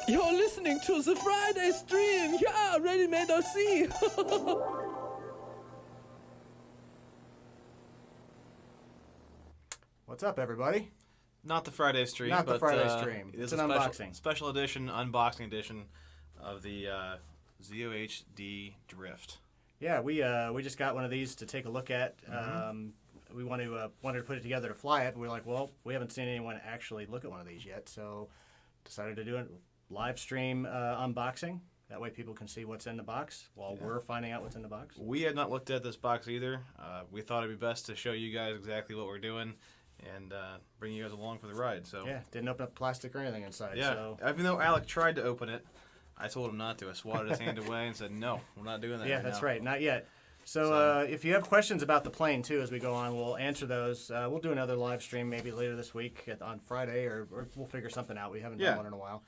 You're listening to the Friday stream. Yeah, ready-made RC. What's up, everybody? Not the Friday stream. Not the but, Friday stream. It's an unboxing. Special edition, unboxing edition of the ZoHD Drift. Yeah, we just got one of these to take a look at. We wanted to put it together to fly it, but we were like, well, we haven't seen anyone actually look at one of these yet, so decided to do a live stream unboxing. That way people can see what's in the box while we're finding out what's in the box. We had not looked at this box either. We thought it'd be best to show you guys exactly what we're doing and bring you guys along for the ride. So yeah, didn't open up plastic or anything inside. Yeah, so. Even though Alec tried to open it, I told him not to. I swatted his hand away and said, no, we're not doing that. Yeah, right that's now. right. Not yet. So if you have questions about the plane, too, as we go on, we'll answer those. We'll do another live stream maybe later this week on Friday, or we'll figure something out. We haven't done one in a while.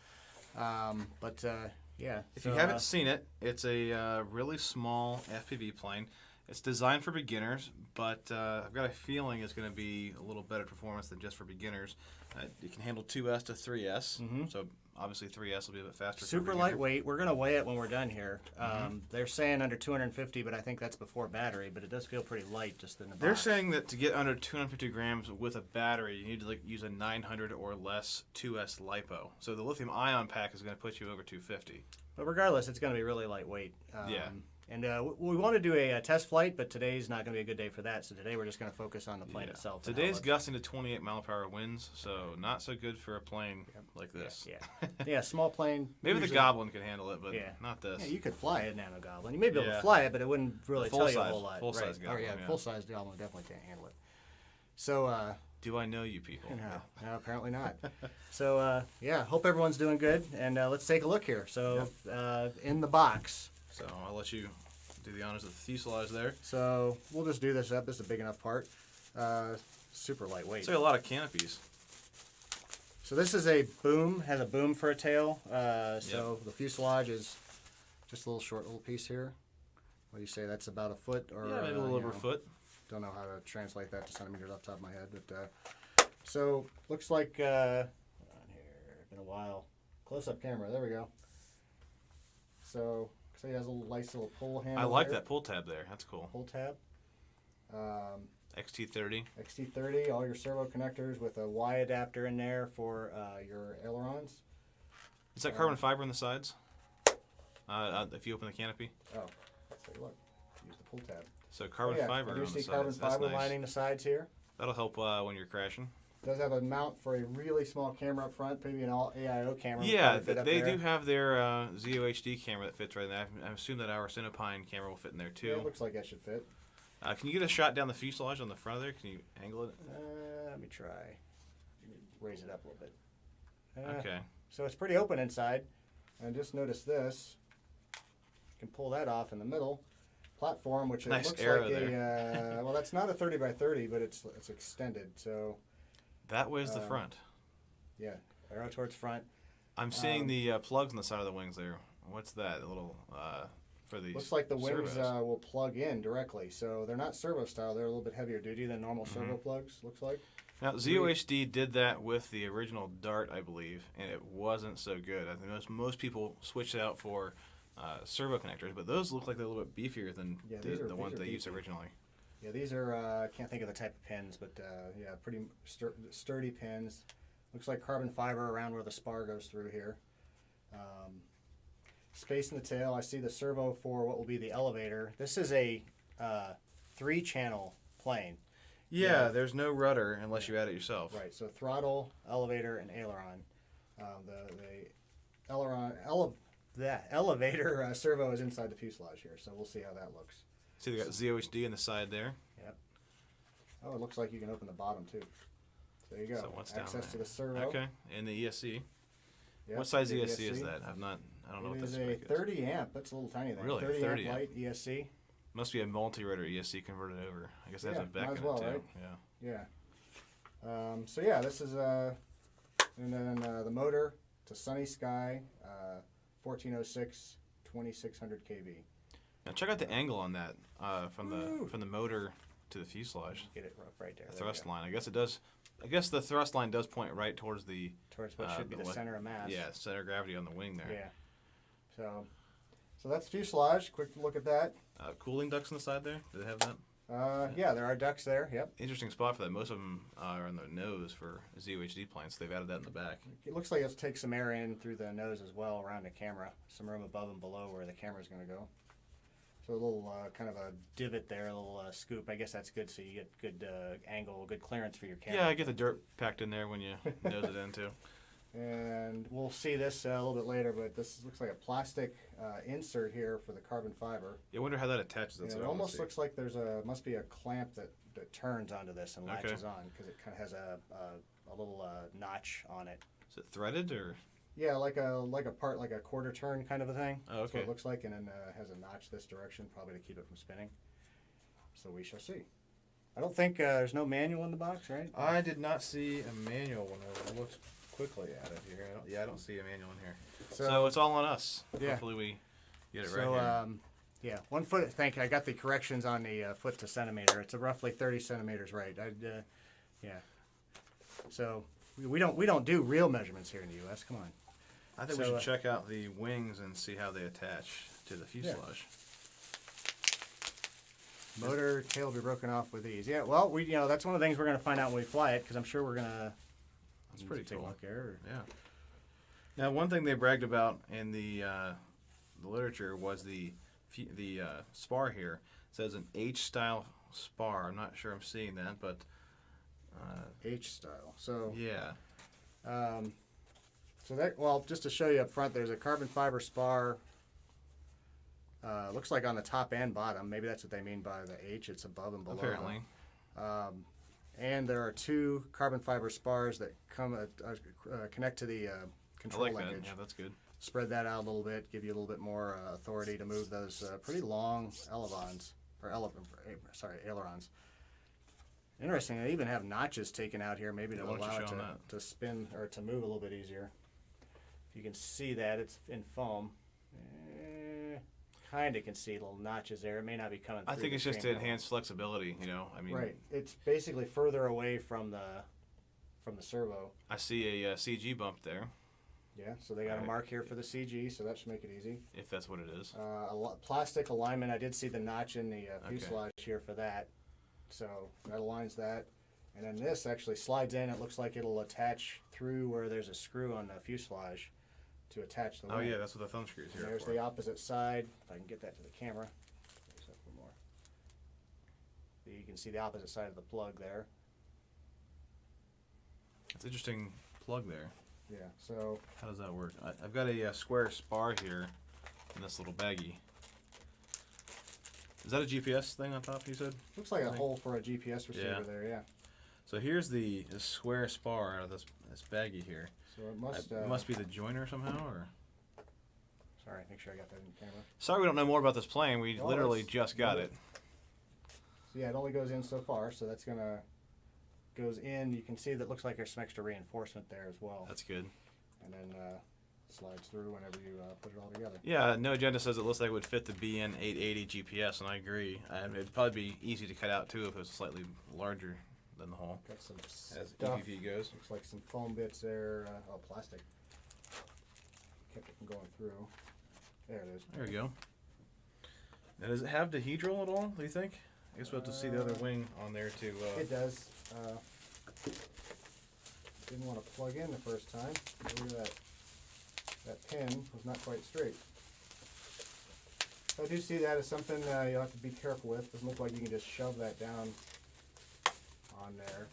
Yeah. If you haven't seen it, it's a really small FPV plane. It's designed for beginners, but I've got a feeling it's going to be a little better performance than just for beginners. It can handle 2S to 3S, so obviously 3S will be a bit faster. Super lightweight. We're going to weigh it when we're done here. They're saying under 250, but I think that's before battery, but it does feel pretty light just in the box. They're saying that to get under 250 grams with a battery, you need to use a 900 or less 2S LiPo. So the lithium-ion pack is going to put you over 250. But regardless, it's going to be really lightweight. Yeah. And we want to do a test flight, but today's not going to be a good day for that. So today we're just going to focus on the plane itself. Today's gusting to 28 mile-per-hour winds, so not so good for a plane like this. Yeah, small plane. Maybe the Goblin could handle it, but not this. Yeah, you could fly a Nano Goblin. You may be able to fly it, but it wouldn't really tell you a whole lot. Full-size Goblin. Full-size Goblin definitely can't handle it. So. Do I know you people? No, apparently not. So, hope everyone's doing good. And let's take a look here. So, in the box. So, I'll let you do the honors of the fuselage there. So, we'll just do this up. This is a big enough part. Super lightweight. So, a lot of canopies. So, this is a boom. Has a boom for a tail. So, the fuselage is just a short little piece here. What do you say? That's about a foot? Or, maybe a little over a foot. Don't know how to translate that to centimeters off the top of my head, but so looks like on here, been a while. Close-up camera, there we go. So it has a nice little pull handle. I like that pull tab there. That's cool. Pull tab. XT30. XT30, all your servo connectors with a Y adapter in there for your ailerons. Is that carbon fiber on the sides? If you open the canopy. Oh, let's take a look. Use the pull tab. So carbon fiber on the sides. You see carbon fiber lining the sides here. That'll help when you're crashing. It does have a mount for a really small camera up front, maybe an all AIO camera. Yeah, they do have their ZoHD camera that fits right in there. I assume that our Cinepine camera will fit in there too. Yeah, it looks like that should fit. Can you get a shot down the fuselage on the front of there? Can you angle it? Let me try. Raise it up a little bit. Okay. So it's pretty open inside. And just notice this. You can pull that off in the middle. Platform, which it looks like a well, that's not a 30 by 30, but it's extended. So that way's the front. Yeah, arrow towards front. I'm seeing the plugs on the side of the wings there. What's that? A little for these. Looks like the wings will plug in directly. So they're not servo style. They're a little bit heavier duty than normal servo plugs. Looks like. Now ZoHD did that with the original Dart, I believe, and it wasn't so good. I think most people switched it out for servo connectors, but those look like they're a little bit beefier than the ones they used originally. Yeah, these are, I can't think of the type of pins, but pretty sturdy pins. Looks like carbon fiber around where the spar goes through here. Space in the tail. I see the servo for what will be the elevator. This is a 3-channel plane. Yeah, there's no rudder unless you add it yourself. Right, so throttle, elevator, and aileron. The elevator servo is inside the fuselage here, so we'll see how that looks. See, they got ZoHD in the side there. Yep. Oh, it looks like you can open the bottom too. So there you go. So what's Access down there? to the servo. Okay, and the ESC. Yep, what size ESC is that? I don't know what this is. It is a 30 amp. That's a little tiny thing. Really, 30 amp light ESC. Must be a multi-rotor ESC converted over. I guess that's a back in it too. Right? Yeah. So yeah, this is and then the motor. It's a Sunny Sky 1406 2600 kV. Now check out the angle on that from the motor to the fuselage. Get it right there. Thrust line. I guess it does I guess the thrust line does point right towards the towards what should be the center of mass. Yeah, center of gravity on the wing there. Yeah. So that's fuselage. Quick look at that. Cooling ducts on the side there. Do they have that? Yeah, there are ducts there. Yep. Interesting spot for that. Most of them are on the nose for ZoHD planes. So they've added that in the back. It looks like it'll take some air in through the nose as well around the camera. Some room above and below where the camera's going to go. So a little kind of a divot there, a little scoop. I guess that's good so you get good angle, good clearance for your camera. Yeah, I get the dirt packed in there when you nose it in too. And we'll see this a little bit later, but this looks like a plastic insert here for the carbon fiber. Yeah, I wonder how that attaches. That's It almost looks like there's must be a clamp that turns onto this and latches on because it kind of has a little notch on it. Is it threaded or? Yeah, like a quarter turn kind of a thing. Oh, okay. That's what it looks like, and then has a notch this direction, probably to keep it from spinning. So we shall see. I don't think there's no manual in the box, right? I did not see a manual when I looked quickly at it here. I don't see a manual in here. So it's all on us. Yeah. Hopefully we get it right here. Yeah, 1 foot. Thank you. I got the corrections on the foot to centimeter. It's a roughly 30 centimeters right. Yeah. So we don't do real measurements here in the U.S. Come on. I think we should check out the wings and see how they attach to the fuselage. Yeah. Motor tail will be broken off with these. Yeah. Well, that's one of the things we're going to find out when we fly it because I'm sure we're going to. That's pretty take cool. a look there. Yeah. Now, one thing they bragged about in the literature was the spar here. It says an H-style spar. I'm not sure I'm seeing that, but H-style. So yeah. Just to show you up front, there's a carbon fiber spar. Looks like on the top and bottom. Maybe that's what they mean by the H. It's above and below. Apparently. And there are 2 carbon fiber spars that connect to the control linkage. That. Yeah, that's good. Spread that out a little bit, give you a little bit more authority to move those pretty long ailerons. Interesting. They even have notches taken out here, maybe to allow it to spin or to move a little bit easier. If you can see that, it's in foam. Kind of can see little notches there. It may not be coming through. I think it's just to enhance flexibility. Right. It's basically further away from the servo. I see a CG bump there. Yeah. So they got a mark here for the CG, so that should make it easy. If that's what it is. Plastic alignment. I did see the notch in the fuselage here for that. So that aligns that. And then this actually slides in. It looks like it'll attach through where there's a screw on the fuselage to attach the wing. Oh yeah, that's what the thumb screw is here. There's the opposite side. If I can get that to the camera. There's a little more. You can see the opposite side of the plug there. It's an interesting plug there. Yeah, so... How does that work? I've got a square spar here in this little baggie. Is that a GPS thing on top, you said? Looks like a hole for a GPS receiver there, yeah. So here's the square spar out of this baggie here. So it must be the joiner somehow, or? Sorry, make sure I got that in the camera. Sorry we don't know more about this plane. We literally just got it. So yeah, it only goes in so far, so that's goes in. You can see that looks like there's some extra reinforcement there as well. That's good. And then slides through whenever you put it all together. Yeah, No Agenda says it looks like it would fit the BN 880 GPS, and I agree. It'd probably be easy to cut out too if it was slightly larger than the hull. Got some as stuff. EPP goes. Looks like some foam bits there. Plastic. Kept it from going through. There it is. There we go. Now, does it have dehedral at all, do you think? I guess we'll have to see the other wing on there too. It does. Didn't want to plug in the first time. Look at that pin was not quite straight. So I do see that as something you'll have to be careful with. Doesn't look like you can just shove that down on there.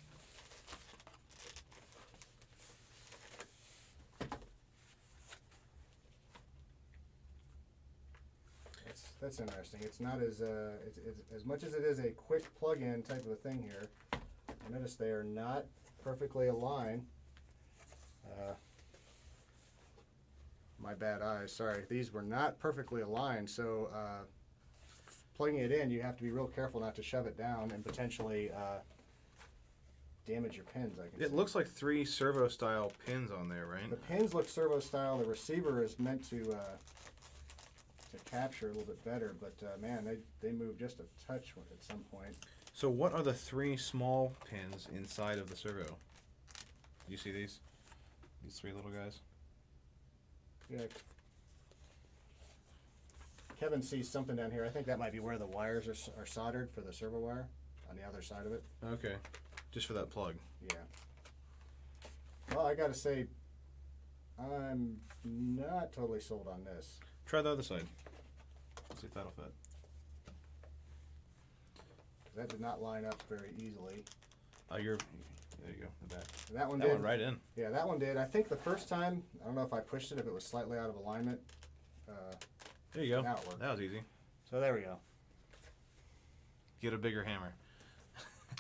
That's interesting. It's not as as much as it is a quick plug-in type of a thing here. I notice they are not perfectly aligned. My bad eyes. Sorry, these were not perfectly aligned. So plugging it in, you have to be real careful not to shove it down and potentially damage your pins. It looks like 3 servo-style pins on there, right? The pins look servo-style. The receiver is meant to capture a little bit better, but man, they move just a touch at some point. So what are the 3 small pins inside of the servo? You see these? These three little guys? Yeah. Kevin sees something down here. I think that might be where the wires are soldered for the servo wire on the other side of it. Okay. Just for that plug. Yeah. Well, I gotta say, I'm not totally sold on this. Try the other side. See if that'll fit. That did not line up very easily. There you go. The back. That one That did. went right in. Yeah, that one did. I think the first time, I don't know if I pushed it, if it was slightly out of alignment. There you go. Now it worked. That was easy. So there we go. Get a bigger hammer.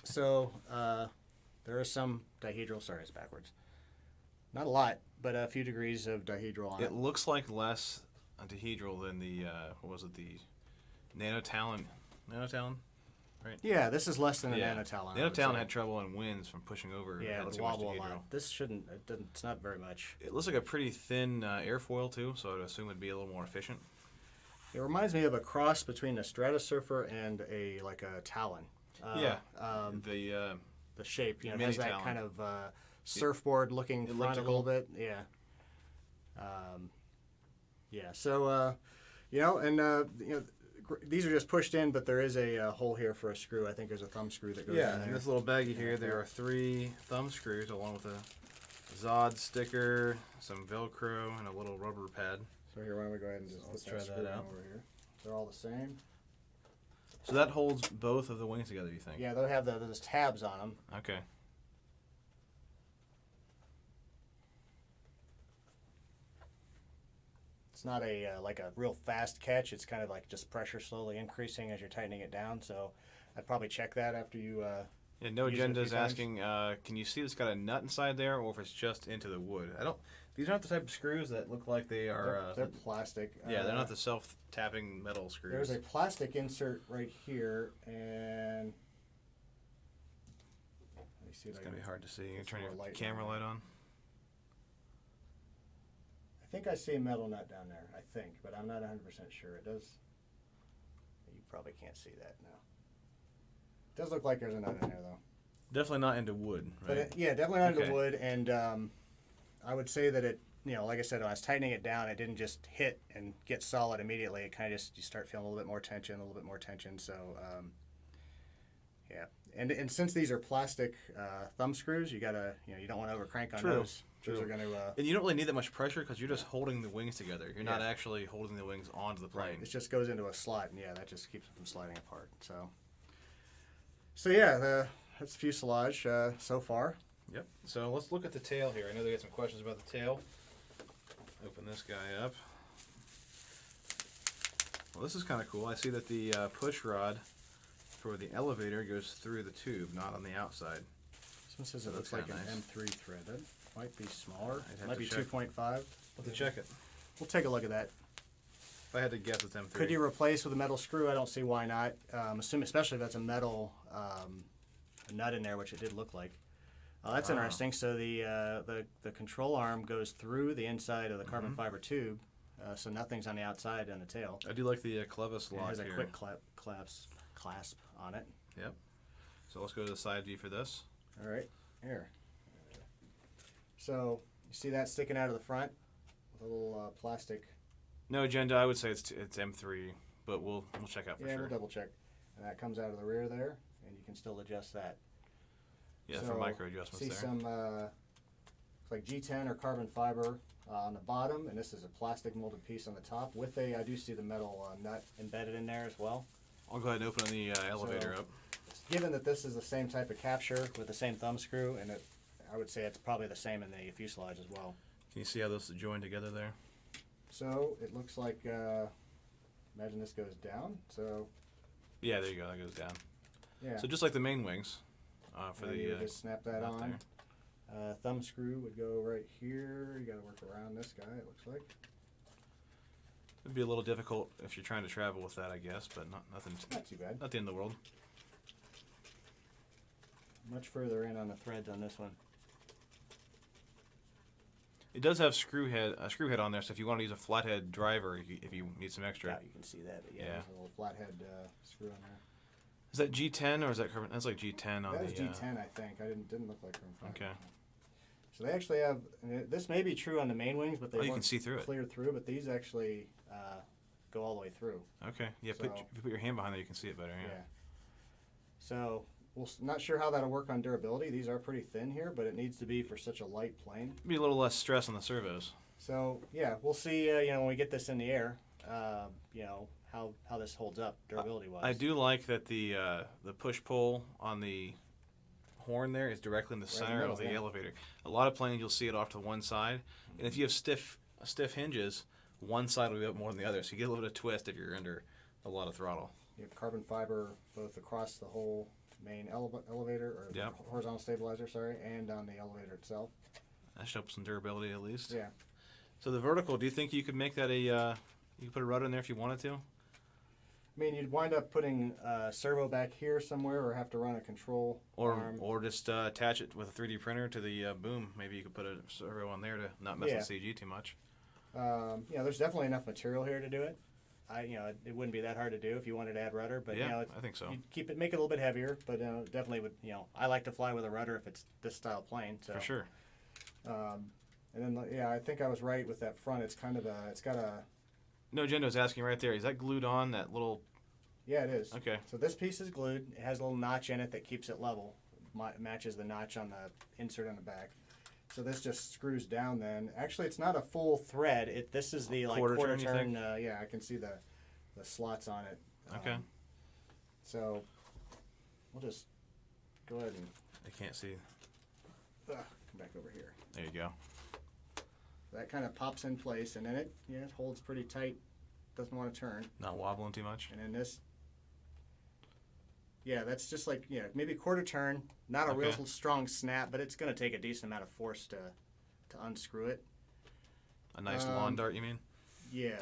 So there is some dihedral. Sorry, it's backwards. Not a lot, but a few degrees of dihedral on it. It looks like less dihedral than the what was it? The nanotalon. Nanotalon, right? Yeah, this is less than a Yeah. nanotalon. Nanotalon had trouble in winds from pushing over. Yeah, It it had would too much wobble a dihedral. lot. This shouldn't. It's not very much. It looks like a pretty thin airfoil too, so I'd assume it'd be a little more efficient. It reminds me of a cross between a Stratosurfer and a Talon. Yeah. The shape, you know, it mini has that Talon. kind of surfboard-looking front a little bit. Yeah. Yeah. So, you know, and you know, these are just pushed in, but there is a hole here for a screw. I think there's a thumb screw that goes in Yeah, there. in this little baggie here, there are 3 thumb screws along with a ZoHD sticker, some Velcro, and a little rubber pad. So here, why don't we go ahead and just Let's put try that that screw in out. over here. They're all the same. So that holds both of the wings together, you think? Yeah, they'll have those tabs on them. Okay. It's not a like a real fast catch. It's kind of like just pressure slowly increasing as you're tightening it down. So I'd probably check that after you. Yeah, No Use it a Agenda is few times. asking, can you see it's got a nut inside there, or if it's just into the wood? I don't. These aren't the type of screws that look like they are. They're plastic. Yeah, they're not the self-tapping metal screws. There's a plastic insert right here, and let me see. It's gonna be hard to see. You It's turn more your light camera on. light on. I think I see a metal nut down there. I think, but I'm not 100% sure. It does. You probably can't see that now. It does look like there's a nut in there though. Definitely not into wood, right? But yeah, definitely not Okay. into wood, and I would say that it, you know, like I said, when I was tightening it down, it didn't just hit and get solid immediately. It kind of just, you start feeling a little bit more tension, a little bit more tension. So, yeah, and since these are plastic thumb screws, you gotta, you know, you don't want to over crank on True, those. Those true. are going to. And you don't really need that much pressure because you're just holding the wings together. You're not Yeah. actually holding the wings onto the plane. It just goes into a slot, and yeah, that just keeps it from sliding apart. So yeah, that's fuselage so far. Yep. So let's look at the tail here. I know they got some questions about the tail. Open this guy up. Well, this is kind of cool. I see that the push rod for the elevator goes through the tube, not on the outside. This one says it Looks looks like kinda an nice. M3 thread. That might be smaller. I'd It have might to be check. 2.5. Let's check it. We'll take a look at that. If I had to guess, it's M3. Could you replace with a metal screw? I don't see why not. Especially if that's a metal a nut in there, which it did look like. That's Ah. interesting. So the control arm goes through the inside of the carbon fiber tube, so nothing's on the outside on the tail. I do like the clevis It lock has a here. quick clasp on it. Yep. So let's go to the side view for this. All right, here. So you see that sticking out of the front with a little plastic. No agenda. I would say it's M3, but we'll check out for Yeah, sure. we'll double check. And that comes out of the rear there, and you can still adjust that. Yeah, So, for micro adjustments see there. some like G10 or carbon fiber on the bottom, and this is a plastic molded piece on the top with I do see the metal nut embedded in there as well. I'll go ahead and open the elevator up. Given that this is the same type of capture with the same thumb screw, and I would say it's probably the same in the fuselage as well. Can you see how those join together there? So it looks like, imagine this goes down. So Yeah, there you go. That goes down. yeah, So just like the main wings for and the you would just snap that nut on. there. Thumb screw would go right here. You got to work around this guy. It looks like. It'd be a little difficult if you're trying to travel with that, I guess, but nothing. Not too bad. Not the end of the world. Much further in on the threads on this one. It does have a screw head on there, so if you want to use a flathead driver, if you need some extra. Yeah, you can see that. But yeah, Yeah. there's a little flathead screw on there. Is that G10 or is that carbon? That's like G10 on That the. was G10, I think. I didn't look like from front. Okay. So they actually have, and this may be true on the main wings, but they Oh, you weren't can see through it. cleared through, but these actually go all the way through. Okay. Yeah. So- If you put your hand behind there, you can see it better. Yeah. Yeah. So not sure how that'll work on durability. These are pretty thin here, but it needs to be for such a light plane. Be a little less stress on the servos. So yeah, we'll see. When we get this in the air, how this holds up durability wise. I do like that the push pull on the horn there is directly in the center of the elevator. A lot of planes you'll see it off to one side, and if you have stiff hinges, one side will be up more than the other, so you get a little bit of twist if you're under a lot of throttle. You have carbon fiber both across the whole main elevator or Yep. horizontal stabilizer, and on the elevator itself. That should help some durability at least. Yeah. So the vertical, do you think you could make that you could put a rudder in there if you wanted to? I mean, you'd wind up putting a servo back here somewhere, or have to run a control arm. Or just attach it with a 3D printer to the boom. Maybe you could put a servo on there to not mess with CG too much. There's definitely enough material here to do it. It wouldn't be that hard to do if you wanted to add rudder, but I think so. You'd make it a little bit heavier, but definitely would. I like to fly with a rudder if it's this style plane. So. For sure. And then I think I was right with that front. It's kind of it's got a. No, Jendo's asking right there. Is that glued on that little? Yeah, it is. Okay. So this piece is glued. It has a little notch in it that keeps it level. Matches the notch on the insert on the back. So this just screws down then. Actually, it's not a full thread. This is the quarter turn. I can see the slots on it. Okay. So we'll just go ahead and I can't see. come back over here. There you go. That kind of pops in place, and then it holds pretty tight. Doesn't want to turn. Not wobbling too much. And then this. Yeah, that's just maybe quarter turn. Not a real strong snap, but it's going to take a decent amount of force to unscrew it. A nice lawn dart, you mean? Yeah.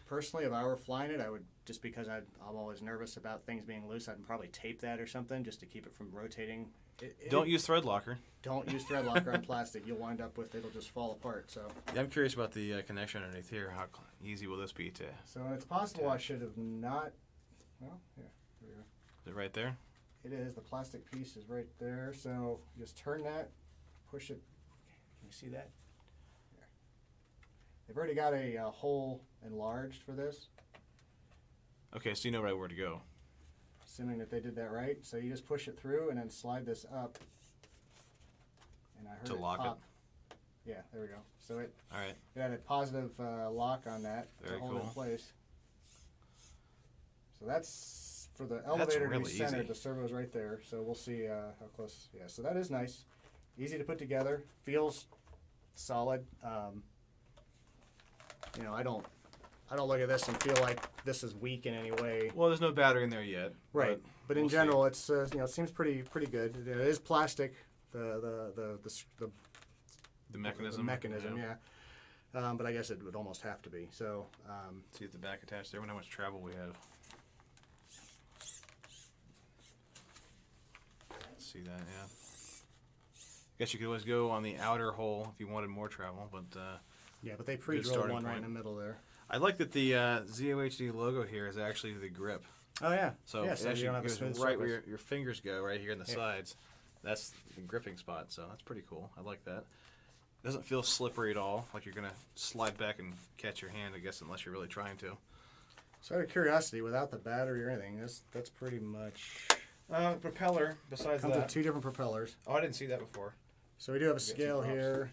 Personally, if I were flying it, I would, just because I'm always nervous about things being loose, I'd probably tape that or something just to keep it from rotating. Don't use thread locker. Don't use thread locker on plastic. You'll wind up with it'll just fall apart. So. Yeah, I'm curious about the connection underneath here. How easy will this be to? So it's possible I should have not. Well, yeah. There we go. Is it right there? It is. The plastic piece is right there. So just turn that, push it. Can you see that? There. They've already got a hole enlarged for this. Okay, so you know right where to go. Assuming that they did that right. So you just push it through and then slide this up. And I heard To it lock pop. Yeah, there we go. So it All right. had a positive lock on that Very to hold it cool. in place. So that's for the elevator to really be centered. easy. The servo's right there. So we'll see how close. Yeah, so that is nice. Easy to put together. Feels solid. I don't look at this and feel like this is weak in any way. Well, there's no battery in there yet. Right. But in we'll general, it's it seems pretty good. It is plastic. The mechanism. The mechanism, yeah. But I guess it would almost have to be. So. See at the back attached there. I wonder how much travel we have. Let's see that, yeah. Guess you could always go on the outer hole if you wanted more travel, but. Yeah, but they pre-drilled starting one right in point. the middle there. I like that the ZoHD logo here is actually the grip. Oh yeah. So yeah, it so you actually don't have a goes smooth right where surface. your fingers go, right here in the Yeah. sides. That's the gripping spot, so that's pretty cool. I like that. Doesn't feel slippery at all, like you're going to slide back and catch your hand, I guess, unless you're really trying to. So out of curiosity, without the battery or anything, that's pretty much. Propeller, besides Comes with two different propellers. Oh, I didn't see that before. So we do have a Get scale some here.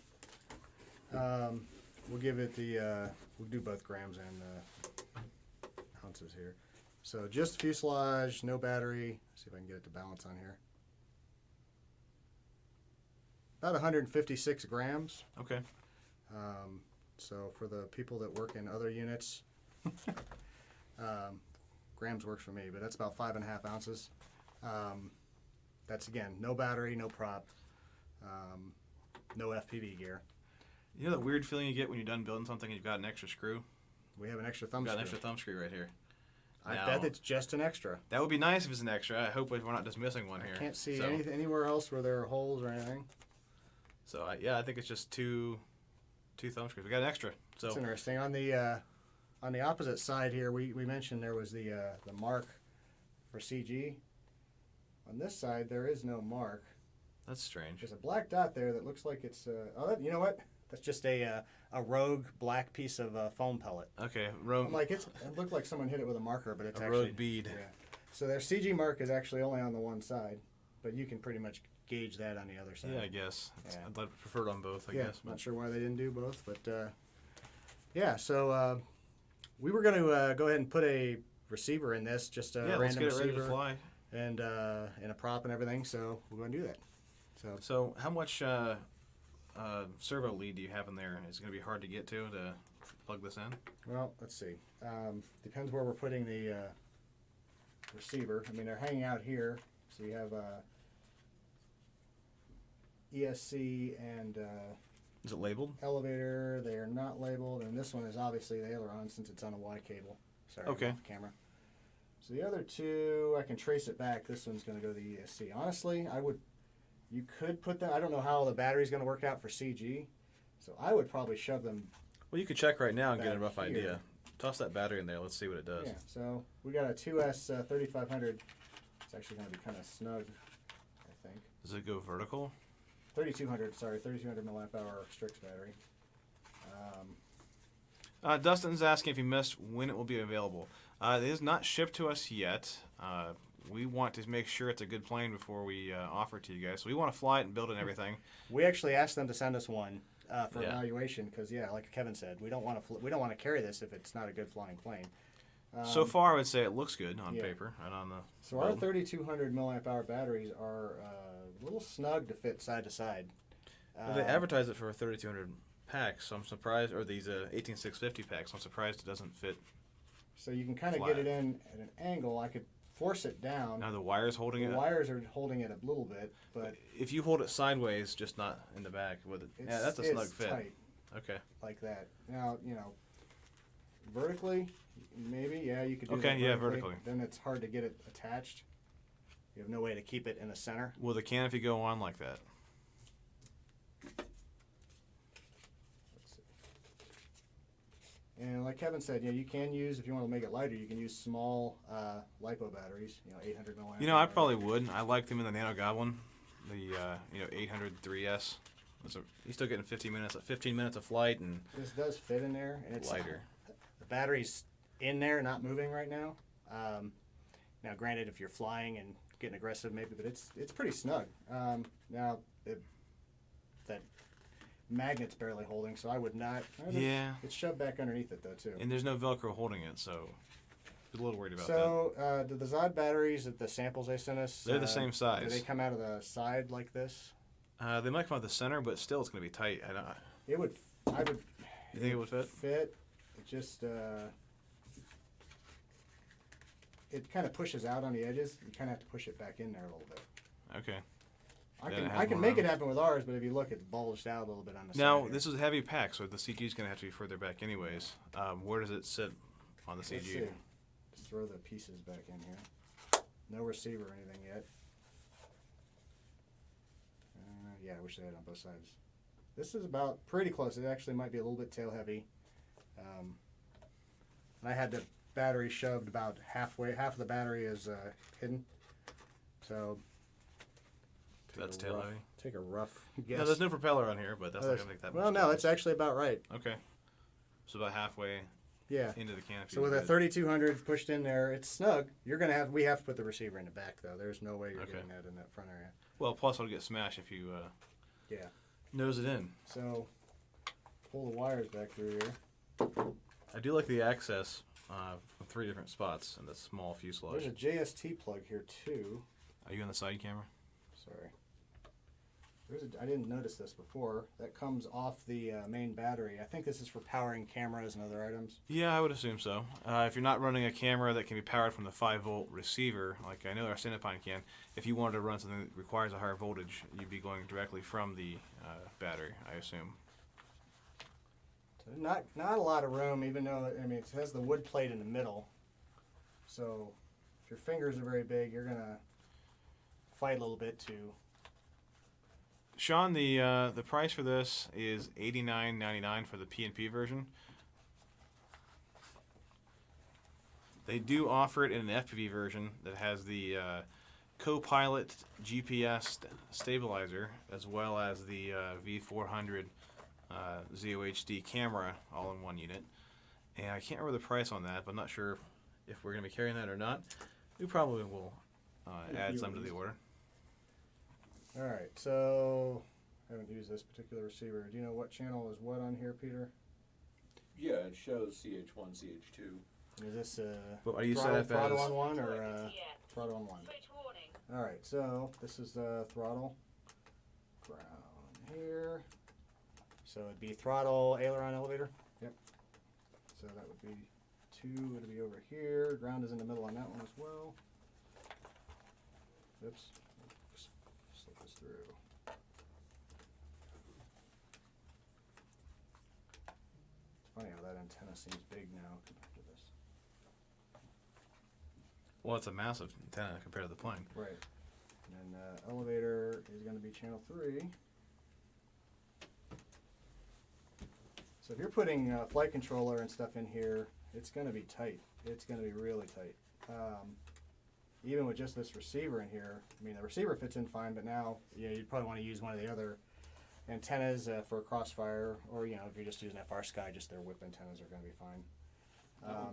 We'll give it we'll do both grams and ounces here. So just fuselage, no battery. See if I can get it to balance on here. About 156 grams. Okay. So for the people that work in other units, grams works for me, but that's about 5.5 ounces. That's again, no battery, no prop, no FPV gear. You know that weird feeling you get when you're done building something and you've got an extra screw? We have an extra thumb We've got screw. an extra thumb screw right here. I Now- bet it's just an extra. That would be nice if it's an extra. I hope we're not just missing one here. I can't see So- anywhere else where there are holes or anything. So I think it's just two thumb screws. We got an extra. So It's interesting. On the opposite side here, we mentioned there was the mark for CG. On this side, there is no mark. That's strange. There's a black dot there that looks like it's. You know what? That's just a rogue black piece of foam pellet. Okay, I'm like it looked like someone hit it with a marker, but it's a actually rogue bead. Yeah. So their CG mark is actually only on the one side, but you can pretty much gauge that on the other side. Yeah, I guess. Yeah. I'd prefer it on both. I guess. Not sure why they didn't do both, but yeah. So we were going to go ahead and put a receiver in this, just a random let's get it ready to receiver fly. and a prop and everything. So we're going to do that. So how much servo lead do you have in there? Is it going to be hard to get to plug this in? Well, let's see. Depends where we're putting the receiver. I mean, they're hanging out here. So you have ESC and Is it labeled? elevator. They are not labeled. And this one is obviously the aileron since it's on a Y cable. Sorry, Okay. off camera. So the other two, I can trace it back. This one's going to go to the ESC. Honestly, you could put that. I don't know how the battery's going to work out for CG. So I would probably shove them. Well, you can check right now and get a rough Back here. idea. Toss that battery in there. Let's see what it does. Yeah, so we got a 2S 3500. It's actually going to be kind of snug, I think. Does it go vertical? 3200 milliamp hour Strix battery. Dustin's asking if he missed when it will be available. It is not shipped to us yet. We want to make sure it's a good plane before we offer it to you guys. So we want to fly it and build it and everything. We actually asked them to send us one for Yeah. evaluation because, like Kevin said, we don't want to carry this if it's not a good flying plane. So far, I would say it looks good on yeah. paper and on the. So our build. 3200 milliamp hour batteries are a little snug to fit side to side. Well, they advertise it for a 3200 pack, so I'm surprised, or these 18650 packs. I'm surprised it doesn't fit. So you can kind of flat. get it in at an angle. I could force it down. Now the wire's holding The it. wires are holding it a little bit, but If you hold it sideways, just not in the back with it. Yeah, that's a snug it's fit. tight Okay. like that. Now, vertically, maybe, yeah, you could do Okay, that yeah, vertically. vertically. Then it's hard to get it attached. You have no way to keep it in the center. Will the canopy go on like that? Let's see. And like Kevin said, you can use, if you want to make it lighter, you can use small LiPo batteries, 800 milliamp. I probably would. I like them in the Nano Goblin, the 800 3S. You're still getting 15 minutes of flight and This does fit in there, and it's lighter. The battery's in there, not moving right now. Now, granted, if you're flying and getting aggressive, maybe, but it's pretty snug. Now, that magnet's barely holding, so I would not. Yeah. It's shoved back underneath it though too. And there's no Velcro holding it, so I was a little worried about that. So, do the ZoHD batteries, the samples they sent us, They're the same size. Do they come out of the side like this? They might come out the center, but still it's going to be tight. I would. You think it would fit? Fit. It just. It kind of pushes out on the edges. You kind of have to push it back in there a little bit. Okay. I can make it happen with ours, but if you look, it's bulged out a little bit on the side. Now, here. this is a heavy pack, so the CG is going to have to be further back anyways. Where does it sit on the Let's CG? see. Just throw the pieces back in here. No receiver or anything yet. Yeah, I wish they had on both sides. This is about pretty close. It actually might be a little bit tail heavy. And I had the battery shoved about halfway. Half of the battery is hidden. So That's tail heavy. Take a rough guess. No, there's no propeller on here, but that's not going to make that much Well, no, difference. it's actually about right. Okay. So about halfway Yeah. into the canopy. So with a 3200 pushed in there, it's snug. We have to put the receiver in the back though. There's no way you're getting that in that front area. Well, plus it'll get smashed if you Yeah. nose it in. So pull the wires back through here. I do like the access from 3 different spots in the small fuselage. There's a JST plug here too. Are you on the side camera? Sorry. I didn't notice this before. That comes off the main battery. I think this is for powering cameras and other items. Yeah, I would assume so. If you're not running a camera that can be powered from the 5-volt receiver, like I know our Cinepine can, if you wanted to run something that requires a higher voltage, you'd be going directly from the battery, I assume. So not a lot of room, even though it has the wood plate in the middle. So if your fingers are very big, you're gonna fight a little bit to. Sean, the price for this is $89.99 for the PNP version. They do offer it in an FPV version that has the co-pilot GPS stabilizer, as well as the V400 ZoHD camera all in one unit. And I can't remember the price on that, but I'm not sure if we're going to be carrying that or not. We probably will add some to the order. All right, so I haven't used this particular receiver. Do you know what channel is what on here, Peter? Yeah, it shows CH1, CH2. Is this But are you set up throttle as on one or throttle on one? All right, so this is the throttle. Ground here. So it'd be throttle, aileron, elevator. Yep. So that would be 2. It'd be over here. Ground is in the middle on that one as well. Oops. Slip this through. It's funny how that antenna seems big now compared to this. well, it's a massive antenna compared to the plane. Right. And then elevator is going to be channel 3. So if you're putting flight controller and stuff in here, it's going to be tight. It's going to be really tight. Even with just this receiver in here, I mean, the receiver fits in fine, but now you'd probably want to use one of the other antennas for a crossfire, or if you're just using FR Sky, just their whip antennas are going to be fine.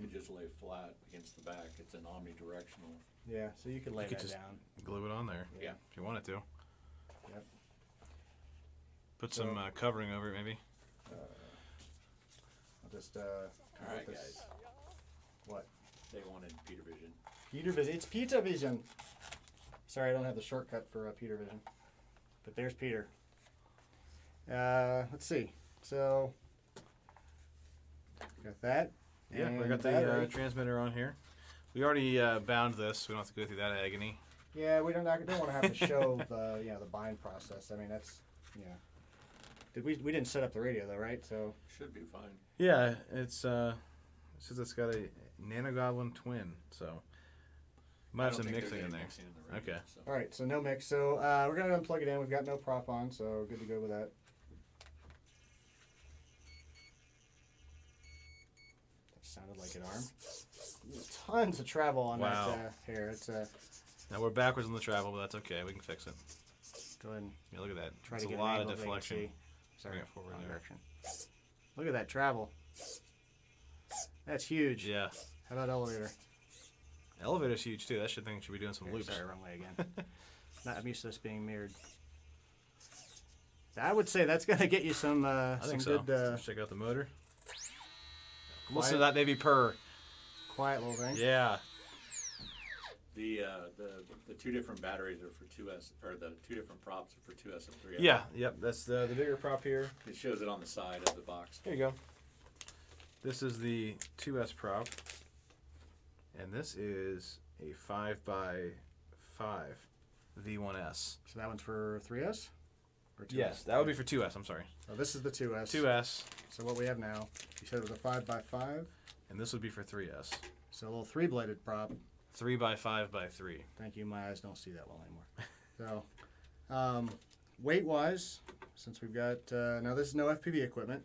You could just lay flat against the back. It's an omnidirectional. Yeah, so you could lay that just down. glue it on there. Yeah. If you wanted to. Yep. Put So- some covering over it, maybe. I'll just All right, this. guys. What? They wanted Peter Vision. Peter Vision. It's Peter Vision. Sorry, I don't have the shortcut for Peter Vision. But there's Peter. Let's see. So, got that. Yeah, we And got the battery. transmitter on here. We already bound this. We don't have to go through that agony. Yeah, we don't want to have to show the the bind process. I mean, that's we didn't set up the radio though, right? So Should be fine. Yeah, it says it's got a Nano Goblin twin, so might have I don't some think mixing there's in any there. mixing in the radio, Okay. so. all right, so no mix. So we're gonna unplug it in. We've got no prop on, so we're good to go with that. That sounded like an arm. Tons of travel on Wow. that hair. It's Now we're backwards on the travel, but that's okay. We can fix it. go ahead and Yeah, look at that. try It's to a get lot an of angle so they can deflection. see. Sorry, Bring it forward wrong there. direction. Look at that travel. That's huge. Yeah. How about elevator? Elevator's huge too. That thing should be doing some Okay, loops. sorry, wrong way again. I'm used to this being mirrored. I would say that's gonna get you some I think so. good Let's check out the motor. quiet, Listen to that baby purr. quiet little thing. Yeah. The two different batteries are for 2S, or the two different props are for 2S and 3S. Yeah. Yep. That's the bigger prop here. It shows it on the side of the box. Here you go. This is the 2S prop, and this is a 5x5 V1S. So that one's for 3S? Or 2S? Yes, that would be for 2S. I'm sorry. So this is the 2S. 2S, So what we have now, you said it was a 5x5. and this would be for 3S. So a little 3-bladed prop. 3x5x3. Thank you. My eyes don't see that well anymore. So, weight-wise, since we've got now this is no FPV equipment.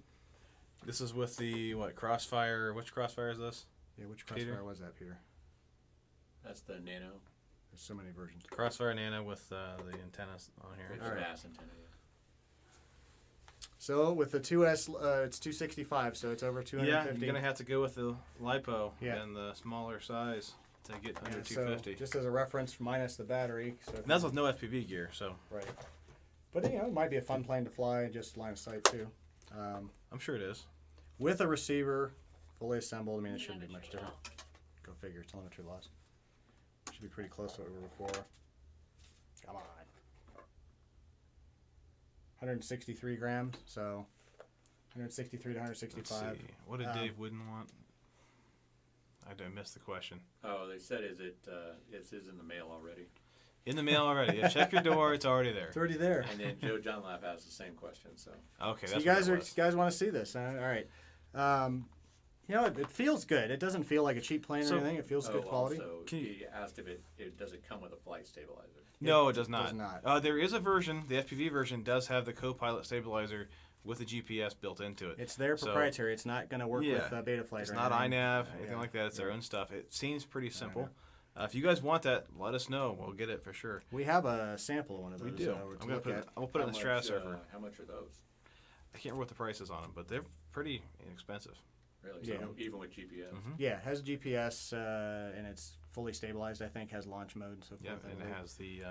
This is with the Crossfire. Which Crossfire is this? Yeah, which Peter? crossfire was that, Peter? That's the Nano There's so many versions. Crossfire Nano with the antennas on here. with All the right. mass antenna. Yeah. So with the 2S, it's 265, so it's over 250. Yeah, you're gonna have to go with the lipo Yeah. and the smaller size to get under Yeah, 250. So just as a reference, minus the battery. So And that's with no FPV gear, so right. But it might be a fun plane to fly, just line of sight too. I'm sure it is. With a receiver, fully assembled, I mean, it shouldn't be much different. Go figure, telemetry loss. Should be pretty close to what we were before. Come on. 163 grams, so 163 to Let's 165. see. What did Dave Wooden want? I missed the question. Oh, they said it is in the mail already. In the mail already. Yeah, check your door. It's already there. It's already there. And then Joe John Lap has the same question. So Okay, So that's you guys what it was. want to see this? All right. It feels good. It doesn't feel like a cheap plane So- or anything. It feels good quality. Also, Can you- he asked if it does it come with a flight stabilizer. No, it does not. does not. There is a version. The FPV version does have the co-pilot stabilizer with the GPS built into it. It's their So- proprietary. It's not going to work Yeah. with Betaflight. It's or not anything. iNav, anything Yeah. like that. It's their own stuff. It seems pretty simple. If you guys want that, let us know. We'll get it for sure. We have a sample of one of those. We do. To look at. I'll put it in the Stratosurfer. How much are those? I can't remember what the price is on them, but they're pretty inexpensive. Really? Yeah. So even with GPS? Mm-hmm. Yeah, it has GPS and it's fully stabilized. I think has launch mode and so forth. Yeah, and it has the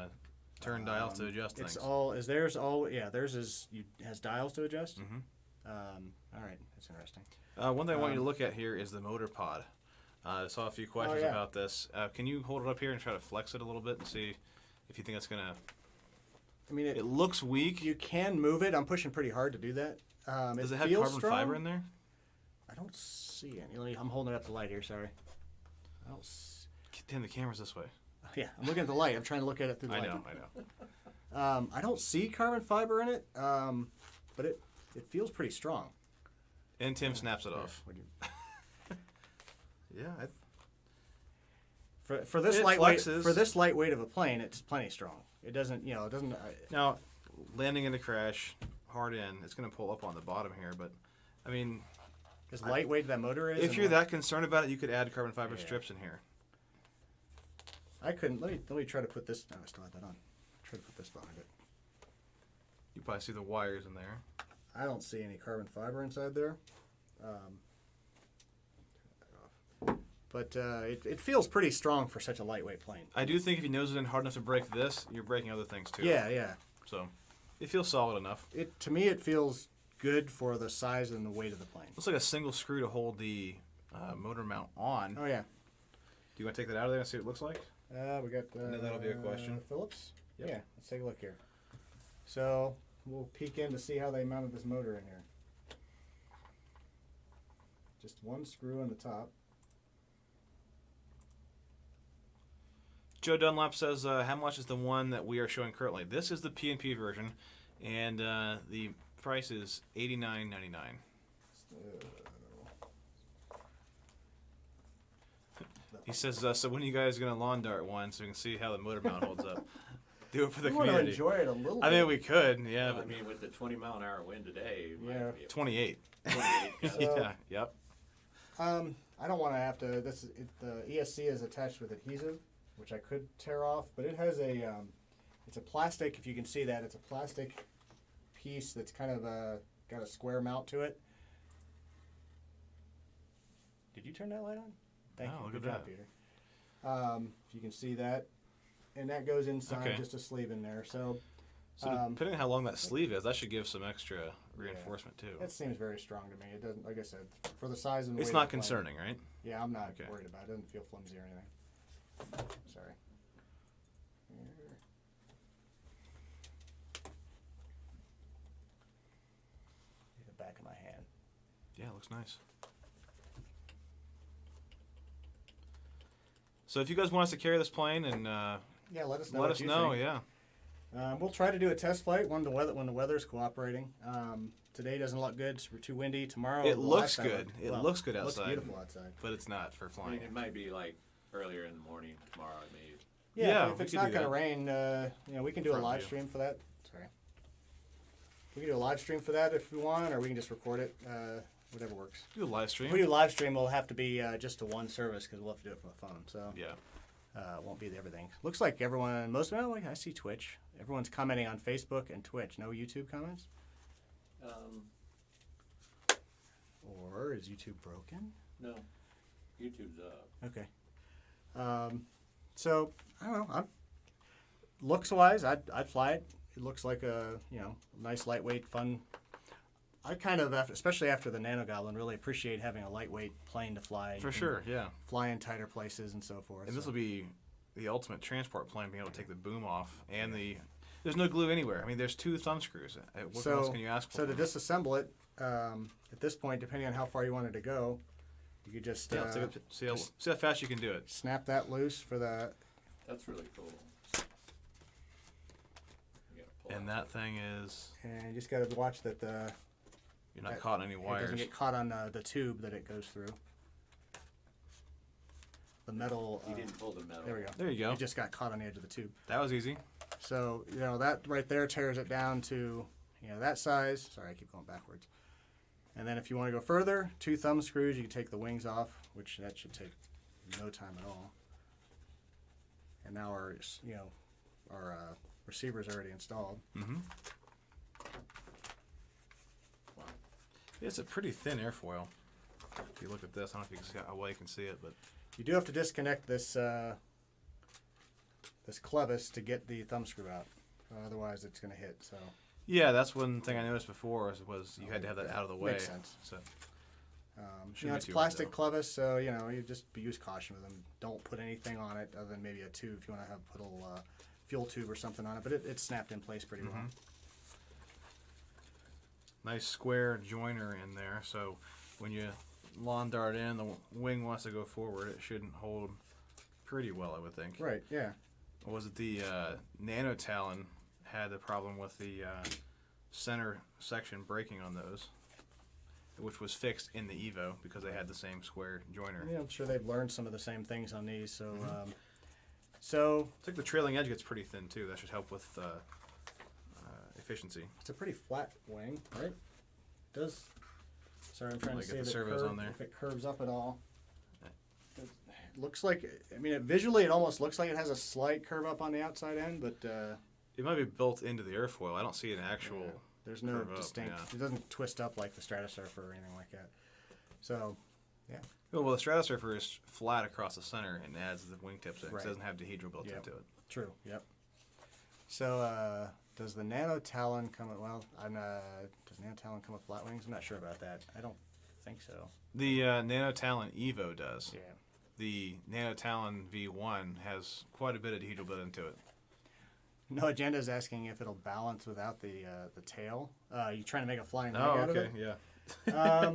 turn dials to adjust It's things. all is theirs all yeah theirs is has dials to adjust. Mm-hmm. All right, that's interesting. One thing I want you to look at here is the motor pod. I saw a few questions yeah. about this. Can you hold it up here and try to flex it a little bit and see if you think it's gonna? I mean, It looks weak. you can move it. I'm pushing pretty hard to do that. Does it it have feels carbon strong. fiber in there? I don't see any. I'm holding it up the light here. Sorry. I don't. Tim, the camera's this way. Yeah, I'm looking at the light. I'm trying to look at it through the I light. know. I don't see carbon fiber in it, but it feels pretty strong. And Tim snaps it off. Would you- Yeah. For this It lightweight flexes. for this lightweight of a plane, it's plenty strong. It doesn't it doesn't. Now, landing in the crash, hard in, it's going to pull up on the bottom here. But, I mean, As lightweight that motor is. if and you're what- that concerned about it, you could add carbon fiber Yeah. strips in here. I couldn't. Let me try to put this. No, I still have that on. Try to put this behind it. You probably see the wires in there. I don't see any carbon fiber inside there. Turn that off. But it feels pretty strong for such a lightweight plane. I do think if you nose it in hard enough to break this, you're breaking other things too. Yeah, yeah. So, it feels solid enough. To me, it feels good for the size and the weight of the plane. Looks like a single screw to hold the motor mount on. Oh yeah. Do you want to take that out of there and see what it looks like? We got. know that'll be a question. Phillips. Yep. Yeah. Let's take a look here. So we'll peek in to see how they mounted this motor in here. Just one screw on the top. Joe Dunlap says, how much is the one that we are showing currently? This is the PNP version, and the price is $89.99. He says, so when are you guys going to lawn dart one so we can see how the motor mount holds up? Do it for the We want to community. enjoy it a little I bit. mean, we could, yeah, Well, I but mean, with the 20-mile-an-hour wind today, it might Yeah. be a 28. 28. Yeah, yep. I don't want to have to. The ESC is attached with adhesive, which I could tear off, but it has a. It's a plastic. If you can see that, it's a plastic piece that's kind of got a square mount to it. Did you turn that light on? Thank Oh, you. look Good at job, that. Peter. If you can see that, and that goes inside Okay. just a sleeve in there. So So depending on how long that sleeve is, that should give some extra reinforcement too. that seems very strong to me. It doesn't, like I said, for the size and the It's weight not of the plane. concerning, right? Yeah, I'm not Okay. worried about it. It doesn't feel flimsy or anything. Sorry. Here. The back of my hand. Yeah, it looks nice. So if you guys want us to carry this plane and Yeah, let us know. let what us you know, think. yeah. We'll try to do a test flight when the weather's cooperating. Today doesn't look good. It's too windy. Tomorrow It the looks last time good. It looks good outside. Looks beautiful outside. But it's not for I flying. mean, it might be like earlier in the morning tomorrow, maybe. Yeah, Yeah, if we it's could not do going to that. rain, we can do a Front live view. stream for that. Sorry. We can do a live stream for that if we want, or we can just record it. Whatever works. Do a live If stream. we do live stream, we'll have to be just to one service because we'll have to do it from a phone. So Yeah. it won't be everything. Looks like everyone, I see Twitch. Everyone's commenting on Facebook and Twitch. No YouTube comments? Or is YouTube broken? No, YouTube's up. Okay. So I don't know. Looks wise, I'd fly it. It looks like a nice lightweight, fun. I kind of, especially after the Nano Goblin, really appreciate having a lightweight plane to fly. For and sure, yeah. Fly in tighter places and so forth. And this so. will be the ultimate transport plane, being able to take the boom off and there's no glue anywhere. I mean, there's 2 thumb screws. What else can you ask for? So to disassemble it, at this point, depending on how far you want it to go, you could just, yeah, see how fast you can do it. snap that loose for the. That's really cool. You gotta pull And out. that thing is, And you just got to watch that you're not That- caught in any it wires. doesn't get caught on the tube that it goes through. The metal. He didn't pull the metal. There we go. There you go. It just got caught on the edge of the tube. That was easy. So that right there tears it down to that size. Sorry, I keep going backwards. And then if you want to go further, 2 thumb screws. You can take the wings off, which that should take no time at all. And now our receiver's already installed. Mm-hmm. It's a pretty thin airfoil. If you look at this, I don't know if you can see how well you can see it, but You do have to disconnect this this clevis to get the thumb screw out. Otherwise, it's going to hit. So yeah, that's one thing I noticed before was you had to have that out of the way. Makes sense. So it's plastic clevis, so you just use caution with them. Don't put anything on it other than maybe a tube if you want to put a little fuel tube or something on it. But it's snapped in place pretty well. Nice square joiner in there, so when you lawn dart in, the wing wants to go forward. It shouldn't hold pretty well, I would think. Right. Yeah. Or was it the Nano Talon had the problem with the center section breaking on those, which was fixed in the Evo because they had the same square joiner. Yeah, I'm sure they've learned some of the same things on these. So, It's like the trailing edge gets pretty thin too. That should help with efficiency. it's a pretty flat wing, right? It does. Sorry, I'm trying Like to see if the if servo's on there. if it curves up at all. It looks like, visually it almost looks like it has a slight curve up on the outside end, but It might be built into the airfoil. I don't see an actual. there's no curve up, distinct. yeah. It doesn't twist up like the Stratosurfer or anything like that. So, yeah. Well, the Stratosurfer is flat across the center and adds the wingtips in. Right. It doesn't have dehedral built Yep. into it. True. Yep. So, does the Nano Talon come with? Well, does Nano Talon come with flat wings? I'm not sure about that. I don't think so. The Nano Talon Evo does. Yeah. The Nano Talon V1 has quite a bit of dehedral built into it. No Agenda is asking if it'll balance without the tail. You trying to make a flying leg out of it? yeah.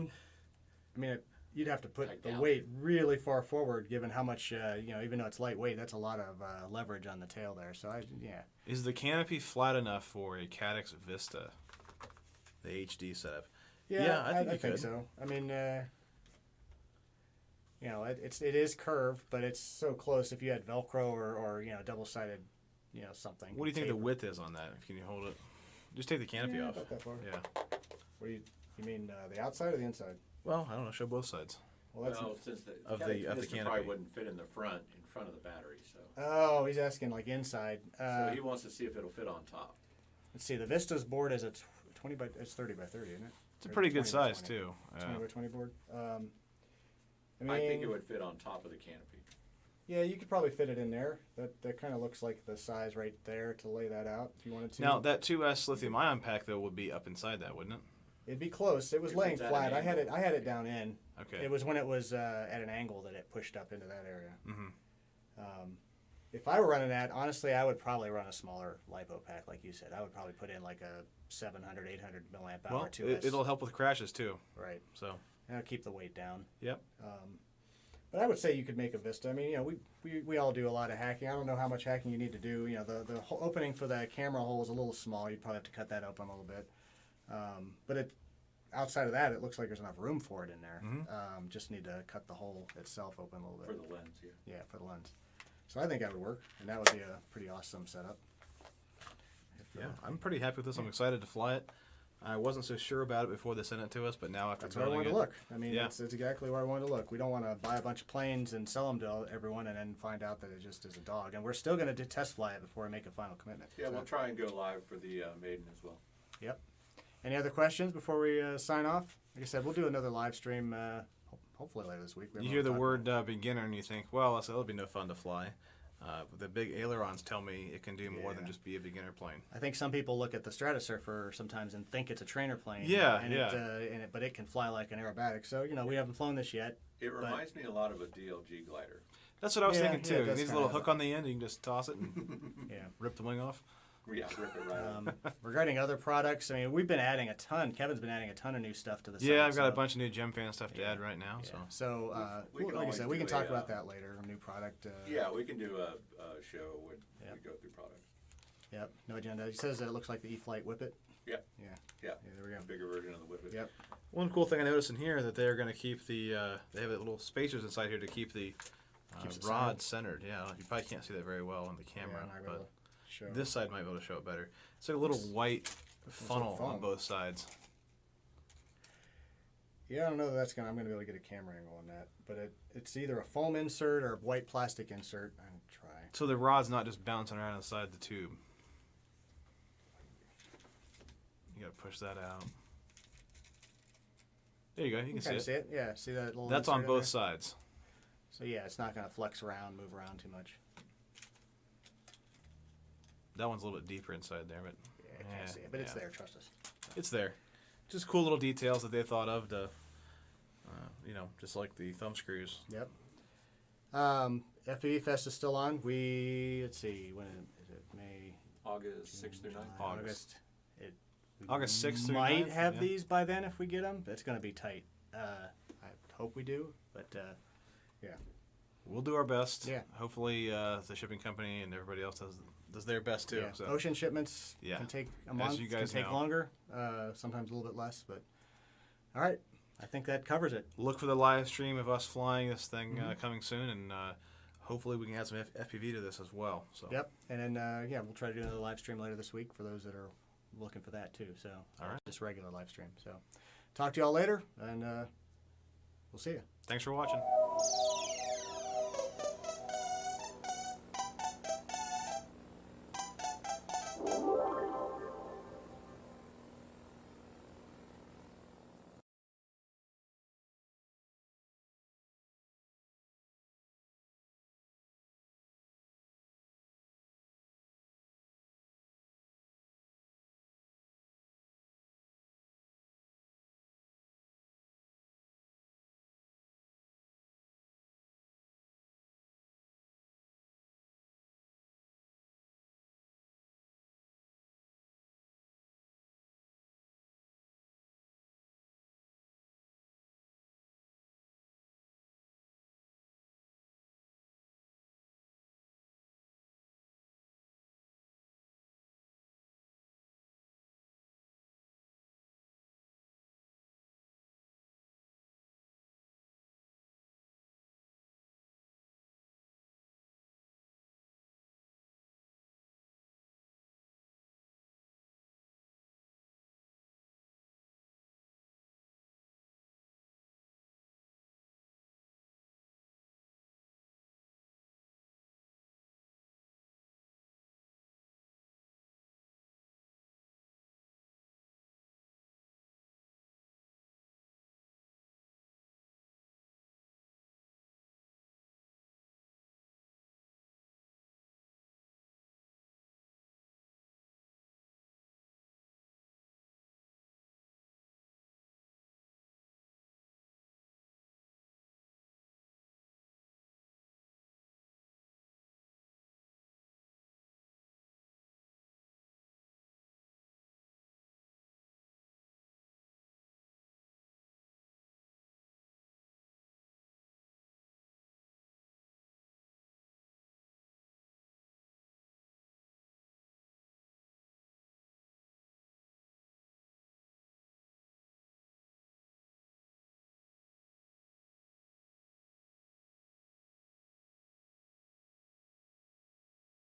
You'd have to put I the doubt weight really far forward, given how much even though it's lightweight, that's a lot of leverage on the tail there. So Is the canopy flat enough for a Caddx Vista, the HD setup? Yeah, I think you think could. so. It is curved, but it's so close. If you had Velcro or double-sided, something. What do you think the tape. width is on that? Can you hold it? Just take the canopy off. About that far. Yeah. What do you mean the outside or the inside? Well, I don't know. Show both sides. Well, Since the of the Vista canopy. probably wouldn't fit in front of the battery, so. Oh, he's asking like inside. So he wants to see if it'll fit on top. Let's see. The Vista's board is it's 30 by 30, isn't it? It's a Or pretty good 20 by size 20. too. 20 by 20 board. I think it would fit on top of the canopy. Yeah, you could probably fit it in there. That kind of looks like the size right there to lay that out if you wanted to. Now that 2S lithium-ion pack though would be up inside that, wouldn't it? It'd be close. It was If laying it's at flat. an I had angle. it down in. Okay. It was when it was at an angle that it pushed up into that area. Mm-hmm. If I were running that, honestly, I would probably run a smaller LiPo pack, like you said. I would probably put in like a 700, 800 milliamp hour Well, 2S. it'll help with crashes too. Right. So. That'll keep the weight down. Yep. But I would say you could make a Vista. We all do a lot of hacking. I don't know how much hacking you need to do. The whole opening for the camera hole is a little small. You'd probably have to cut that open a little bit. But outside of that, it looks like there's enough room for it in there. Mm-hmm. Just need to cut the hole itself open a little bit. For the lens, yeah. Yeah, for the lens. So I think that would work, and that would be a pretty awesome setup. Yeah, I'm pretty happy with this. I'm excited to fly it. I wasn't so sure about it before they sent it to us, but now after That's where I building wanted it, to look. Yeah. It's exactly where I wanted to look. We don't want to buy a bunch of planes and sell them to everyone and then find out that it just is a dog. And we're still going to test fly it before I make a final commitment. Yeah, So- we'll try and go live for the Maiden as well. Yep. Any other questions before we sign off? Like I said, we'll do another live stream hopefully later this week. We have you a hear the lot of word beginner and you think, well, that'll be no fun to fly. But the big ailerons tell me it can do more than Yeah. just be a beginner plane. I think some people look at the Stratosurfer sometimes and think it's a trainer plane. Yeah, and yeah. But it can fly like an aerobatic. So, we haven't flown this yet. It reminds me a lot of a DLG glider. That's what I was Yeah, thinking yeah, it too. It does needs a kinda little have hook on the end. You can just toss it and Yeah. rip the wing off. Yeah, rip it right out. Regarding other products, we've been adding a ton. Kevin's been adding a ton of new stuff to the site. Yeah, I've got so- a bunch of new Gem Fan stuff to Yeah. add right now. Yeah. So So, We can like I always said, we can do talk a, about that later. A new product. Yeah, we can do a show when Yeah. we go through products. Yep. No agenda. He says that it looks like the E-Flight Whippet. Yep. Yeah. Yeah. Yeah. There we go. A bigger version of the Whippet. Yep. one cool thing I noticed in here is that they're going to keep the they have little spacers inside here to keep the Keeps it rod centered. Yeah, you probably can't see that very well on the camera, Yeah, I'm not gonna but show. this side might be able to show it better. It's like a little white like funnel foam. on both sides. Yeah, I don't know that that's gonna. I'm gonna be able to get a camera angle on that, but it's either a foam insert or a white plastic insert. I'm gonna try. So the rod's not just bouncing around inside the tube. You gotta push that out. There you go. You can see See it. it? Yeah. See that little. That's insert on in both there? sides. So yeah, it's not gonna flex around, move around too much. That one's a little bit deeper inside there, but Yeah, I can't see it, but it's there. Trust us. It's there. Just cool little details that they thought of to, you know, just like the thumb screws. Yep. FPV Fest is still on. Let's see, when is it? May, August 6th through 9th. August. We August 6th through might 9th, have yeah. these by then if we get them. It's going to be tight. I hope we do, but yeah. We'll do our best. Yeah. Hopefully, the shipping company and everybody else does their best too. Yeah. So. Ocean shipments Yeah. can take a month, you guys can take know. longer, sometimes a little bit less, but all right. I think that covers it. Look for the live stream of us flying this thing Mm-hmm. coming soon, and hopefully we can add some FPV to this as well. So. Yep. And then, yeah, we'll try to do another live stream later this week for those that are looking for that too. So, All right. just regular live stream. So, talk to y'all later, and we'll see you. Thanks for watching.